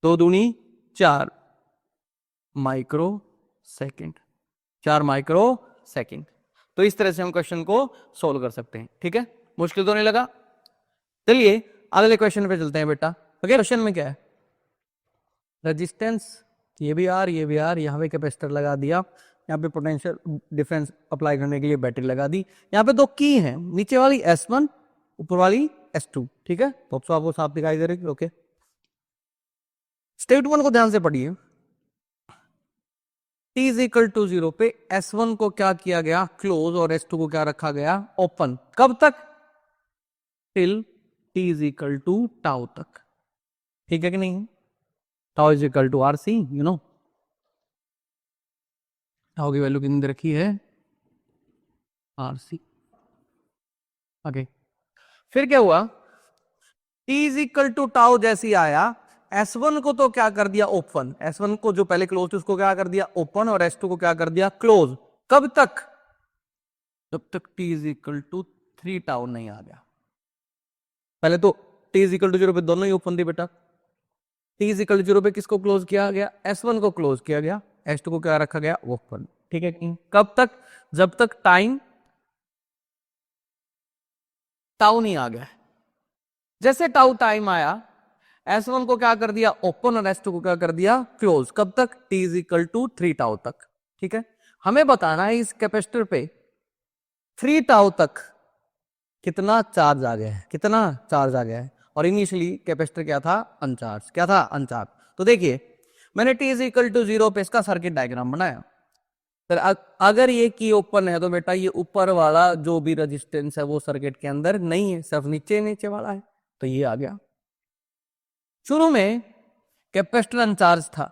[SPEAKER 1] 2 दूनी 4 माइक्रो सेकंड, 4 माइक्रो सेकंड। तो इस तरह से हम क्वेश्चन को सोल्व कर सकते हैं। ठीक है, मुश्किल तो नहीं लगा। चलिए अगले क्वेश्चन पे चलते हैं बेटा। ओके, क्वेश्चन में क्या है, रेजिस्टेंस, ये भी आर, ये भी आर, यहाँ पे कैपेसिटर लगा दिया, यहाँ पे पोटेंशियल डिफरेंस अप्लाई करने के लिए बैटरी लगा दी। यहाँ पे 2 की है, नीचे वाली S1, ऊपर वाली S2। ठीक है, तो आपको साफ दिखाई दे रही है। ओके, स्टेट 1 को ध्यान से पढ़िए। t = 0 पे S1 को क्या किया गया, क्लोज, और S2 को क्या रखा गया, ओपन। कब तक, टिल t = टाउ तक। ठीक है कि नहीं, tau = RC, you know tau की वैल्यू कितनी दे रखी है, RC। ओके, फिर क्या हुआ, t = टाउ जैसे ही आया, S1 को तो क्या कर दिया, ओपन। S1 को जो पहले क्लोज थी उसको क्या कर दिया, ओपन, और S2 को क्या कर दिया, क्लोज। कब तक, जब तक t = 3 टाउ नहीं आ गया। पहले तो t = 0 पे दोनों ही ओपन थी बेटा। t = 0 पे किसको क्लोज किया गया, S1 को क्लोज किया गया, S2 को क्या रखा गया, ओपन। ठीक है, कब तक, जब तक टाइम टाउ नहीं आ गया। जैसे टाउ टाइम आया, S1 को क्या कर दिया, ओपन, और S2 को क्या कर दिया, क्लोज। कब तक, t = 3 टाउ तक। ठीक है, हमें बताना है इस कैपेसिटर पे 3 टाउ तक कितना चार्ज आ गया है, कितना चार्ज आ गया है। और इनिशियली कैपेसिटर क्या था, अनचार्ज। क्या था, अनचार्ज। तो देखिए मैंने t = 0 पे इसका सर्किट डायग्राम बनाया। सर अगर ये की ओपन है तो बेटा ये ऊपर वाला जो भी रेजिस्टेंस है वो सर्किट के अंदर नहीं है, सिर्फ नीचे नीचे वाला है। तो ये आ गया। शुरू में कैपेसिटर अनचार्ज था,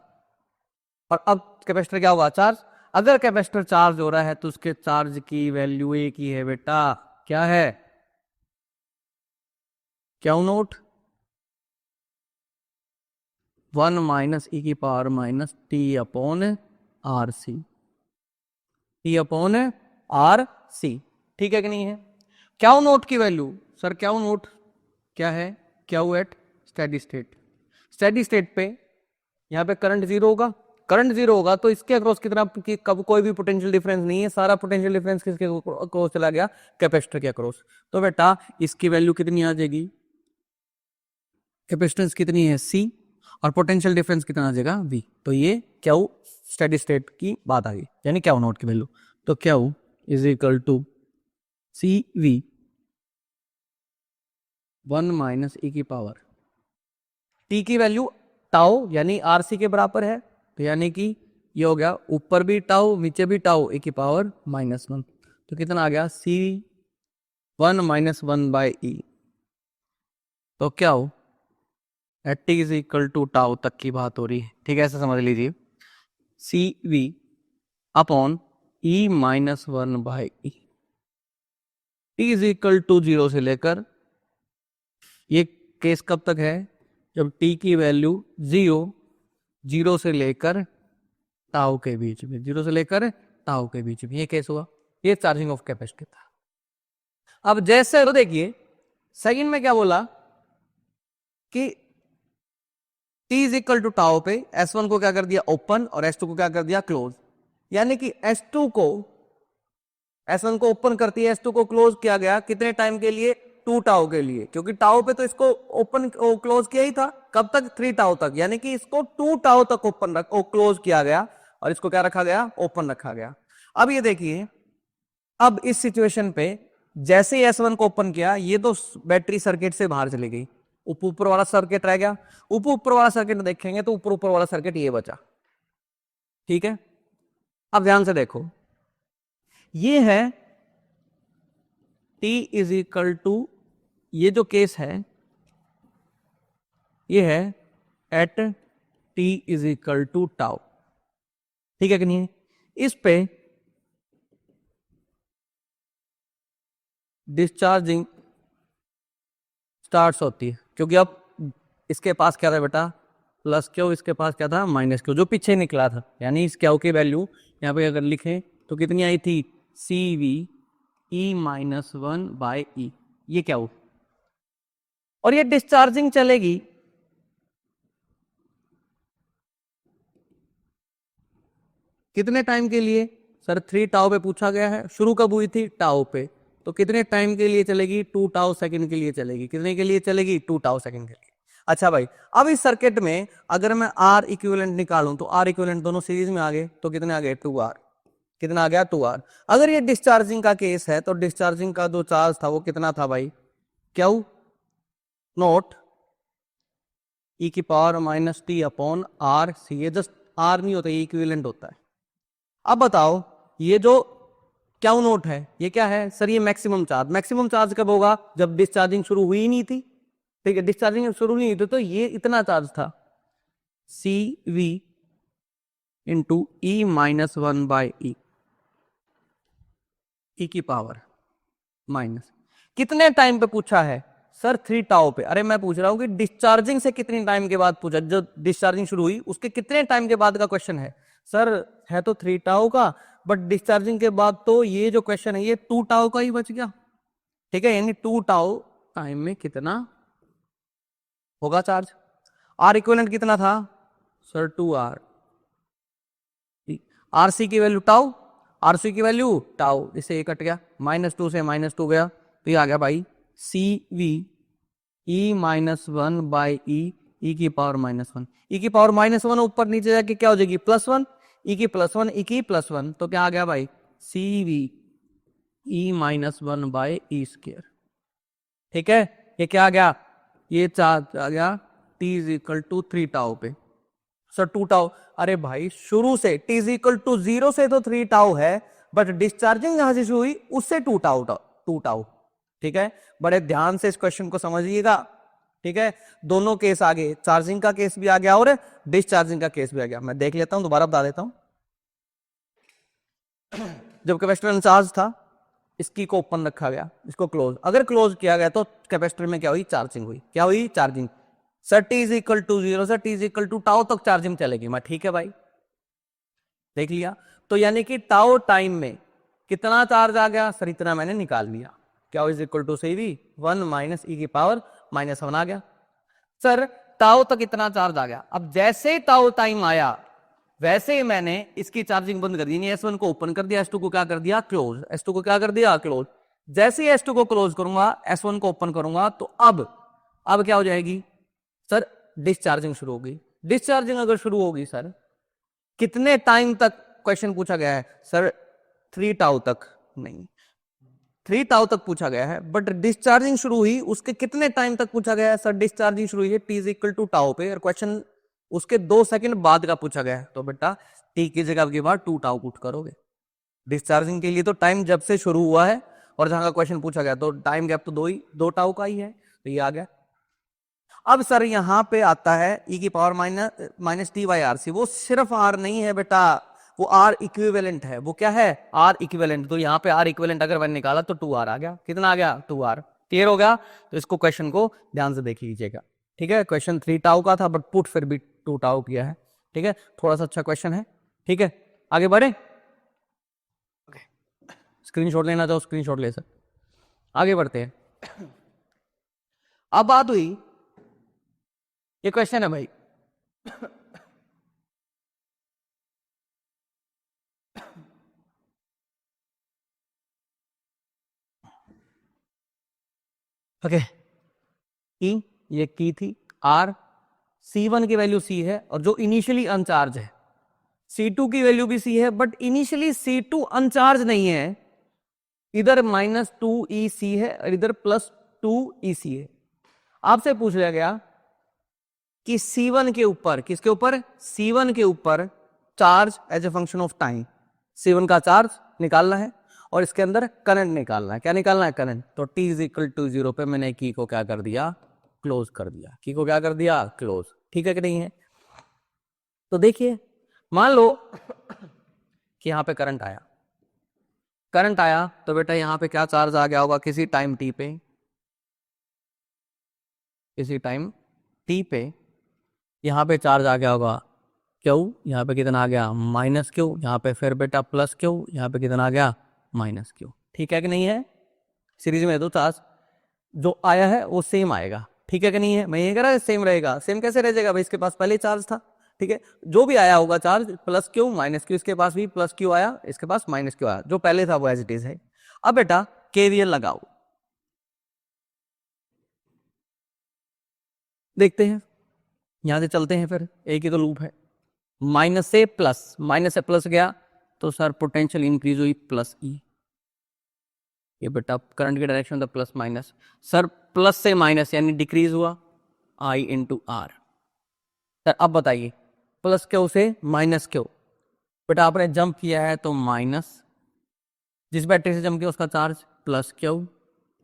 [SPEAKER 1] और अब कैपेसिटर क्या हुआ, चार्ज। अगर कैपेसिटर चार्ज हो रहा है तो उसके चार्ज की वैल्यू एक ही है बेटा, क्या है, Q naught, 1 - e⁻⁻t upon RC, T upon RC। ठीक है कि नहीं है। क्यू नोट की वैल्यू, सर क्यू नोट क्या है, Q at steady state. Steady state पे यहाँ पे करंट 0 होगा, करंट 0 होगा तो इसके अक्रॉस कितना कब कोई भी पोटेंशियल डिफरेंस नहीं है, सारा पोटेंशियल डिफरेंस किसके अक्रॉस चला गया, कैपेसिटर के अक्रॉस। तो बेटा इसकी वैल्यू कितनी आ जाएगी, कैपेसिटेंस कितनी है C, और पोटेंशियल डिफरेंस कितना आ जाएगा V। तो ये क्यू स्टेडी स्टेट की बात आ गई, यानी क्यू नोट की वैल्यू। तो क्यू = CV 1 - e⁻t की वैल्यू टाउ यानी RC के बराबर है। तो यानी कि ये हो गया, ऊपर भी टाउ नीचे भी टाउ, e⁻⁻1। तो कितना आ गया, C 1 - 1/e। तो क्या हो, at T is equal to tau तक की बात हो रही है, ठीक है, ऐसा समझ लीजिए। C V upon E minus one by E, T is equal to zero से लेकर, ये केस कब तक है, जब टी की वैल्यू जीरो, जीरो से लेकर टाउ के बीच में, जीरो से लेकर टाउ के बीच में, ये केस हुआ, ये चार्जिंग ऑफ कैपेसिटी था। अब जैसे तो देखिए सेकंड में क्या बोला कि t is equal to tau पे S1 को क्या कर दिया ओपन और S2 को क्या कर दिया क्लोज, यानी कि S2 को, S1 को ओपन करती है, S2 को क्लोज किया गया कितने टाइम के लिए, 2 टाउ के लिए, क्योंकि टाउ पे तो इसको ओपन क्लोज किया ही था, कब तक, 3 टाउ तक, यानी कि इसको 2 टाउ तक ओपन क्लोज किया गया और इसको क्या रखा गया, ओपन रखा गया। अब ये देखिए, अब इस सिचुएशन पे जैसे ही S1 को ओपन किया, ये तो बैटरी सर्किट से बाहर चली गई, ऊपर वाला सर्किट रह गया, ऊपर वाला सर्किट देखेंगे तो ऊपर वाला सर्किट ये बचा, ठीक है। अब ध्यान से देखो, ये है t इज इक्वल टू, ये जो केस है ये है at t is equal to tau, ठीक है कि नहीं, इस पे डिस्चार्जिंग स्टार्ट होती है, क्योंकि अब इसके पास क्या था बेटा, प्लस क्यू, इसके पास क्या था माइनस क्यू, जो पीछे निकला था, यानी इस क्यू की वैल्यू यहाँ पे अगर लिखें तो कितनी आई थी, C V E minus one by E, ये क्या हो, और ये डिस्चार्जिंग चलेगी कितने टाइम के लिए, सर 3 टाउ पे पूछा गया है, शुरू कब हुई थी, टाउ पे, तो कितने टाइम के लिए चलेगी, 2 टाउ सेकंड के लिए चलेगी, कितने के लिए चलेगी, 2 टाउ सेकंड के लिए। अच्छा भाई, अब इस सर्किट में अगर मैं आर इक्विवेलेंट निकालूं तो आर इक्विवेलेंट दोनों सीरीज में आ गए, तो कितने आ गए, 2R, कितना आ गया, 2R। अगर ये डिस्चार्जिंग का केस है तो डिस्चार्जिंग का जो चार्ज था वो कितना था भाई, क्यू नोट ई की power minus T upon R C, ये जस्ट आर नहीं होता, ये इक्विवेलेंट होता है। अब बताओ, ये जो क्यू नोट है ये क्या है, सर ये मैक्सिमम चार्ज, मैक्सिमम चार्ज कब होगा, जब डिस्चार्जिंग शुरू हुई नहीं थी, ठीक है, डिस्चार्जिंग शुरू नहीं हुई थी, तो ये इतना चार्ज था, C V into E minus one by E, E की पावर माइनस, कितने टाइम पे पूछा है, सर 3 टाउ पे। अरे मैं पूछ रहा हूं कि डिस्चार्जिंग से कितने टाइम के बाद पूछा, जो डिस्चार्जिंग शुरू हुई उसके कितने टाइम के बाद का क्वेश्चन है, सर है तो 3 टाउ का, बट डिस्चार्जिंग के बाद तो ये जो क्वेश्चन है ये 2 टाउ का ही बच गया, ठीक है, यानी 2 टाउ टाइम में कितना होगा चार्ज। आर इक्विवेलेंट कितना था, सर 2R, आर सी की वैल्यू टाउ, आर सी की वैल्यू टाउ, इससे ये कट गया, -2 से -2 गया, तो ये आ गया भाई C V E minus one by E, E की पावर -1, ई की पावर -1 ऊपर नीचे जाके क्या हो जाएगी, +1, ई की +1, ई की +1, तो क्या आ गया भाई, C V E minus one by E स्क्र, ठीक है। ये क्या आ गया, ये चार्ज आ गया T is equal to 3 tau पे, सर 2 टाउ, अरे भाई शुरू से t इज इक्वल टू 0 से तो 3 टाउ है, बट डिस्चार्जिंग जहां से शुरू हुई उससे 2 टाउ, 2 टाउ, ठीक है। बड़े ध्यान से इस क्वेश्चन को समझिएगा, ठीक है, दोनों केस आ गए, चार्जिंग का केस भी आ गया और डिस्चार्जिंग का केस भी आ गया। मैं देख लेता हूं, दोबारा बता देता हूं। जब कैपेसिटर अनचार्ज था, इसकी को ओपन रखा गया, इसको क्लोज, अगर क्लोज किया गया तो कैपेसिटर में क्या हुई, चार्जिंग हुई, क्या हुई, charging, sir t is equal to 0 से t is equal to tau तक चार्जिंग चलेगी, मैं ठीक है भाई, देख लिया, तो यानी कि टाउ टाइम में कितना चार्ज आ गया, सर इतना मैंने निकाल लिया, क्या is equal to C V 1 minus E की पावर -1 आ गया, सर टाउ तक इतना चार्ज आ गया। अब जैसे टाउ टाइम आया वैसे ही मैंने इसकी चार्जिंग बंद कर दी, S1 को ओपन कर दिया, S2 को क्या कर दिया क्लोज, S2 को क्या कर दिया क्लोज, जैसे ही S2 को क्लोज करूंगा S1 को ओपन करूंगा, तो अब क्या हो जाएगी, सर डिस्चार्जिंग शुरू होगी। डिस्चार्जिंग अगर शुरू होगी सर कितने टाइम तक क्वेश्चन पूछा गया है, सर 3 टाउ तक नहीं, 3 टाउ तक पूछा गया है, बट डिस्चार्जिंग शुरू हुई उसके कितने टाइम तक पूछा गया है, सर डिस्चार्जिंग शुरू हुई है t is equal to tau पे, और क्वेश्चन उसके 2 सेकंड बाद का पूछा गया है, तो बेटा t की जगह के बाद 2 टाउ पुट करोगे। डिस्चार्जिंग के लिए तो टाइम जब से शुरू हुआ है और जहां का क्वेश्चन पूछा गया, तो टाइम गैप तो 2 टाउ का ही है, तो ये आ गया। अब सर यहां पे आता है e की power minus T by R C, वो सिर्फ r नहीं है बेटा, वो r इक्विवेलेंट है। वो क्या है? r equivalent. तो यहाँ पे r इक्विवेलेंट अगर मैंने निकाला तो 2r आ गया। कितना आ गया? 2r। क्लियर हो गया? तो इसको क्वेश्चन को ध्यान से देख लीजिएगा। ठीक है, क्वेश्चन 3 टाउ का था बट पुट फिर भी 2 टाउ किया है। ठीक है, थोड़ा सा अच्छा क्वेश्चन है। ठीक है, आगे बढ़े। स्क्रीनशॉट लेना चाहो स्क्रीनशॉट ले सकते। आगे बढ़ते हैं। अब बात हुई, ये क्वेश्चन है भाई, ओके ई, ये की थी आर, C1 की वैल्यू C है और जो इनिशियली अनचार्ज है, C2 की वैल्यू भी C है बट इनिशियली C2 अनचार्ज नहीं है, इधर -2EC है और इधर +2EC है। आपसे पूछ लिया गया कि C1 के ऊपर, किसके ऊपर? C1 के ऊपर charge as a function of time, C1 का चार्ज निकालना है और इसके अंदर करंट निकालना है। क्या निकालना है? करंट। तो t इज 0 पे मैंने की को क्या कर दिया? क्लोज कर दिया। की को क्या कर दिया? क्लोज। ठीक है कि नहीं है? तो देखिए, मान लो कि यहां पे करंट आया, करंट आया तो बेटा यहां पे क्या चार्ज आ गया होगा? किसी टाइम t पे, किसी टाइम t पे यहां पे चार्ज आ गया होगा क्यू। यहाँ पे कितना आ गया? Minus Q. यहाँ पे फिर बेटा प्लस क्यू। यहाँ पे कितना आ गया? Minus Q. ठीक है कि नहीं है? सीरीज में तो चार्ज जो आया है वो सेम आएगा। ठीक है कि नहीं है? मैं ये कह रहा है सेम रहेगा। सेम कैसे रह जाएगा भाई? इसके पास पहले चार्ज था। ठीक है, जो भी आया होगा charge, plus Q minus Q, इसके पास भी प्लस क्यू आया, इसके पास माइनस क्यू आया, जो पहले था वो एज इट इज है। अब बेटा केवीएल लगाओ, देखते हैं। यहां से चलते हैं, फिर एक ही तो लूप है। माइनस से प्लस, माइनस से प्लस गया तो सर पोटेंशियल इंक्रीज हुई प्लस ई। ये बेटा करंट की डायरेक्शन था प्लस माइनस, सर प्लस से माइनस यानी डिक्रीज हुआ आई इंटू आर। सर अब बताइए, प्लस क्यू से माइनस क्यू, बेटा आपने जंप किया है तो माइनस, जिस बैटरी से जंप किया उसका चार्ज प्लस क्यू,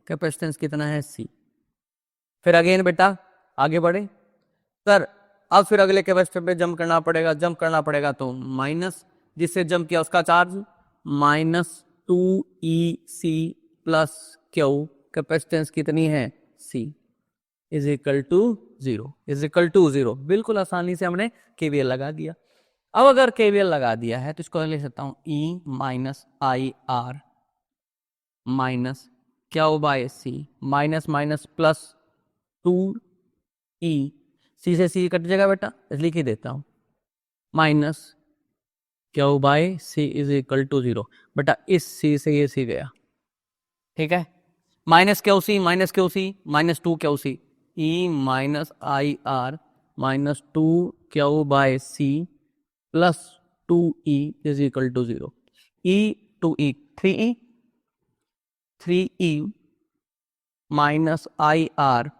[SPEAKER 1] कैपेसिटेंस कितना है? सी। फिर अगेन बेटा आगे बढ़े, सर अब फिर अगले कैपेसिटर पे जंप करना पड़ेगा, जंप करना पड़ेगा तो माइनस, जिससे जंप किया उसका charge -2EC plus Q, capacitance कितनी है? C is equal to 0, is equal to 0। बिल्कुल आसानी से हमने केवीएल लगा दिया। अब अगर केवीएल लगा दिया है तो इसको ले सकता हूं E minus I R minus Q by C, minus minus plus 2E, C से सी कट जाएगा बेटा, लिख ही देता हूं, minus Q by C is equal to 0। बेटा इस सी से ये सी गया। ठीक है, minus Q C minus 2 Q C, E minus I R minus 2 Q by C plus 2E is equal to 0। E two E 3E, 3E minus I R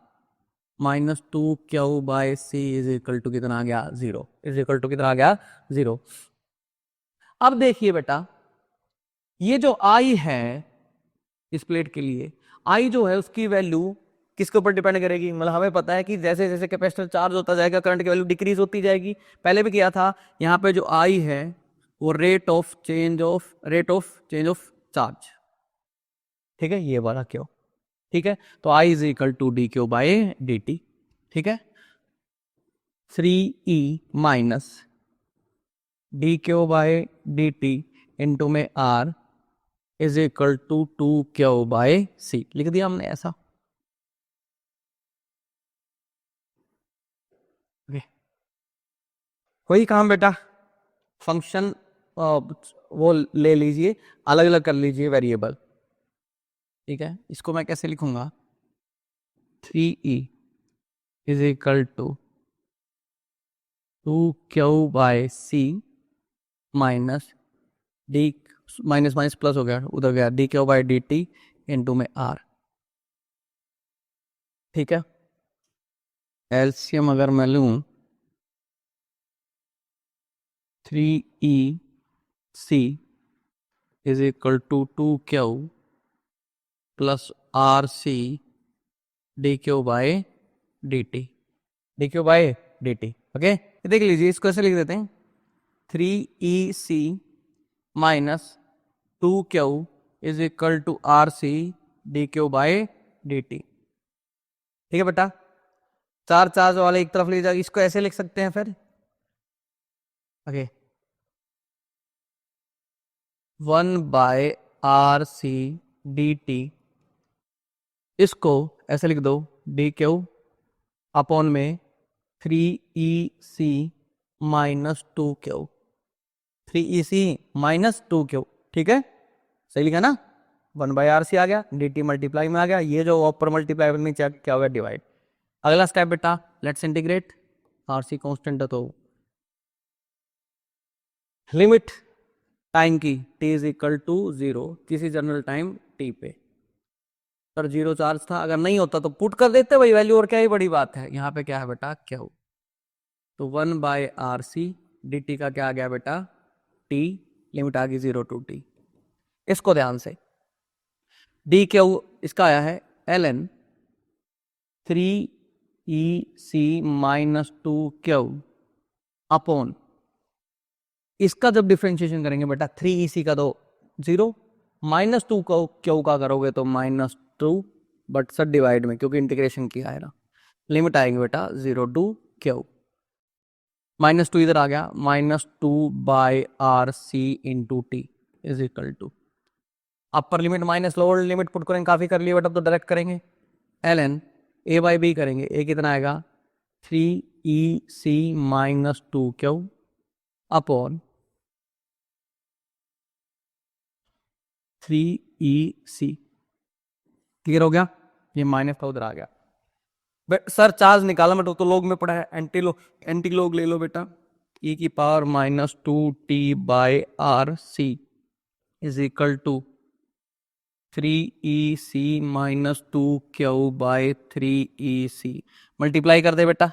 [SPEAKER 1] minus 2 Q by C is equal to कितना आ गया? 0। Is equal to कितना आ गया? 0। अब देखिए बेटा, ये जो आई है इस प्लेट के लिए, आई जो है उसकी वैल्यू किसके ऊपर डिपेंड करेगी? मतलब हमें पता है कि जैसे जैसे कैपेसिटर चार्ज होता जाएगा करंट की वैल्यू डिक्रीज होती जाएगी। पहले भी किया था। यहाँ पे जो आई है वो rate of change of charge. ठीक है, ये वाला क्यों? ठीक है, तो I is equal to D Q by D T. ठीक है, 3E minus D Q by D T into में R is equal to 2Q by C. लिख दिया हमने ऐसा। वही काम बेटा, फंक्शन वो ले लीजिए, अलग अलग कर लीजिए वेरिएबल। ठीक है, इसको मैं कैसे लिखूंगा? 3E is equal to 2Q by C minus D, minus minus plus हो गया, उधर गया, D Q by D T into में आर। ठीक है, एलसीएम अगर मैं लूं 3EC is equal to 2Q plus RC D Q by D T. D Q by D T. Okay, देख लीजिए, इसको ऐसे लिख देते हैं 3EC minus 2Q is equal to RC D Q by D T. ठीक है बेटा, चार चार्ज वाले एक तरफ ले जाओ, इसको ऐसे लिख सकते हैं फिर। ओके, 1/RC dt, इसको ऐसे लिख दो dq अपॉन में 3EC minus 2Q, 3EC minus 2Q। ठीक है, सही लिखा ना, 1/RC आ गया, dt मल्टीप्लाई में आ गया, ये जो ऊपर मल्टीप्लाई में नीचे क्या हो गया, डिवाइड। अगला स्टेप बेटा, लेट्स इंटीग्रेट, RC कांस्टेंट है तो लिमिट टाइम की t इज इक्वल टू 0, किसी जनरल टाइम t पे। सर 0 चार्ज था, अगर नहीं होता तो पुट कर देते वही वैल्यू, और क्या ही बड़ी बात है। यहाँ पे क्या है बेटा, Q, तो 1/RC dt का क्या आ गया बेटा, t, लिमिट आ गई 0 टू t। इसको ध्यान से, dq इसका आया है ln 3EC minus 2Q upon, इसका जब डिफ्रेंशिएशन करेंगे बेटा 3EC का तो 0, माइनस 2Q का करोगे तो -2, बट सर डिवाइड में, क्योंकि इंटीग्रेशन किया है ना, लिमिट आएगी बेटा 0 टू Q, -2 इधर आ गया, -2/RC into T is equal to, upper limit minus lower limit put करेंगे, काफी कर लिए बेटा, तो डायरेक्ट करेंगे ln a/b करेंगे, a कितना आएगा 3EC minus 2Q upon 3EC। Clear हो गया, ये माइनस का उधर आ गया। सर चार्ज निकाला, मैं तो लोग में पढ़ा है, एंटी लोग ले लो बेटा, e की power -2t/RC is equal to 3EC minus 2Q/3EC। Multiply कर दे बेटा,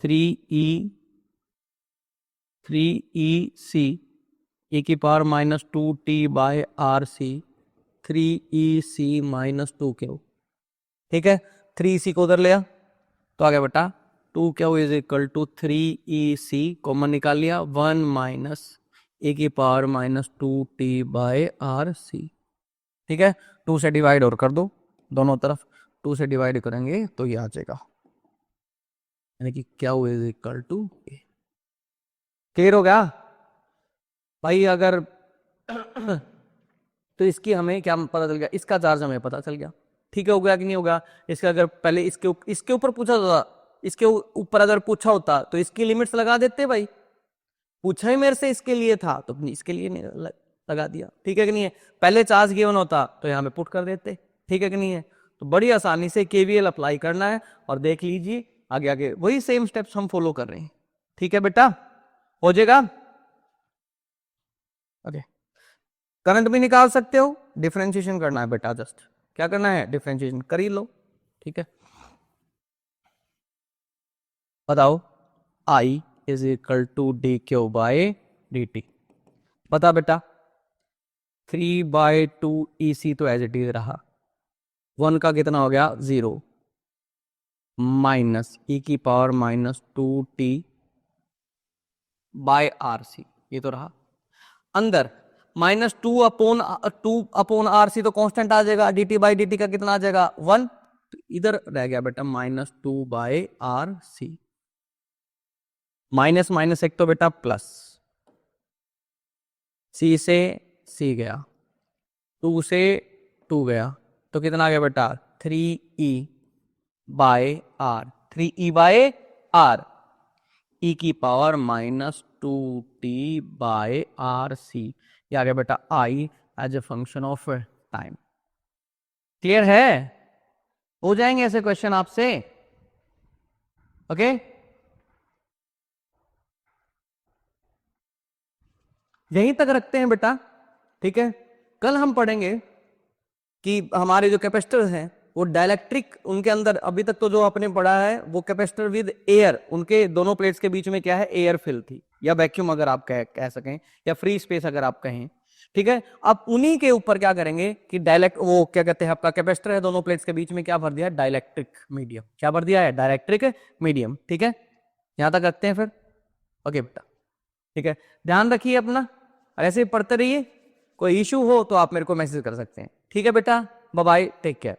[SPEAKER 1] 3EC e की power -2t/RC 3EC minus 2Q। ठीक है, 3EC को उधर लिया तो आ गया बेटा 2Q is equal to 3EC, common निकाल लिया, 1 माइनस e की पावर -2t/RC। ठीक है, 2 से डिवाइड और कर दो, दोनों तरफ 2 से डिवाइड करेंगे तो ये आ जाएगा, यानी कि Q is equal to A। Clear हो गया भाई? अगर तो इसकी हमें क्या पता चल गया, इसका चार्ज हमें पता चल गया। ठीक है, हो गया कि नहीं होगा? इसका अगर पहले इसके ऊपर पूछा होता, इसके ऊपर अगर पूछा होता तो इसकी लिमिट्स लगा देते भाई, पूछा ही मेरे से इसके लिए था तो इसके लिए नहीं लगा दिया। ठीक है कि नहीं है? पहले चार्ज गिवन होता तो यहाँ पे पुट कर देते। ठीक है कि नहीं है? तो बड़ी आसानी से केवीएल अप्लाई करना है, और देख लीजिए आगे आगे वही सेम स्टेप्स हम फॉलो कर रहे हैं। ठीक है बेटा, हो जाएगा। ओके, करंट भी निकाल सकते हो, डिफरेंशिएशन करना है बेटा, जस्ट क्या करना है, डिफरेंशिएशन कर ही लो। ठीक है, बताओ, I is equal to dQ/dt। बता बेटा, 3/2EC तो एज इट इज रहा, 1 का कितना हो गया 0, माइनस e की पावर -2t/RC, ये तो रहा। अंदर -2/RC तो कांस्टेंट आ जाएगा, dt/dt का कितना आ जाएगा 1, तो इधर रह गया बेटा -2/RC, माइनस माइनस एक तो बेटा प्लस, C से C गया, 2 से 2 गया, तो कितना आ गया बेटा 3E/R, 3E/R, e की पावर -2t/RC, ये आ गया बेटा I as a function of time. Clear है? हो जाएंगे ऐसे क्वेश्चन आपसे। ओके, यहीं तक रखते हैं बेटा। ठीक है, कल हम पढ़ेंगे कि हमारे जो कैपेसिटर हैं वो डाइलेक्ट्रिक, उनके अंदर अभी तक तो जो आपने पढ़ा है वो कैपेसिटर विद एयर, उनके दोनों प्लेट्स के बीच में क्या है, एयर फिल थी, या वैक्यूम अगर आप कह सकें, या फ्री स्पेस अगर आप कहें। ठीक है, अब उन्हीं के ऊपर क्या करेंगे कि डायलेक्ट वो क्या कहते हैं आपका कैपेसिटर है, दोनों प्लेट्स के बीच में क्या भर दिया है, डाइलेक्ट्रिक मीडियम। क्या भर दिया है, डाइलेक्ट्रिक मीडियम। ठीक है, यहां तक रखते हैं फिर। ओके बेटा, ठीक है, ध्यान रखिए अपना, ऐसे पढ़ते रहिए, कोई इशू हो तो आप मेरे को मैसेज कर सकते हैं। ठीक है बेटा, बाय बाय, टेक केयर।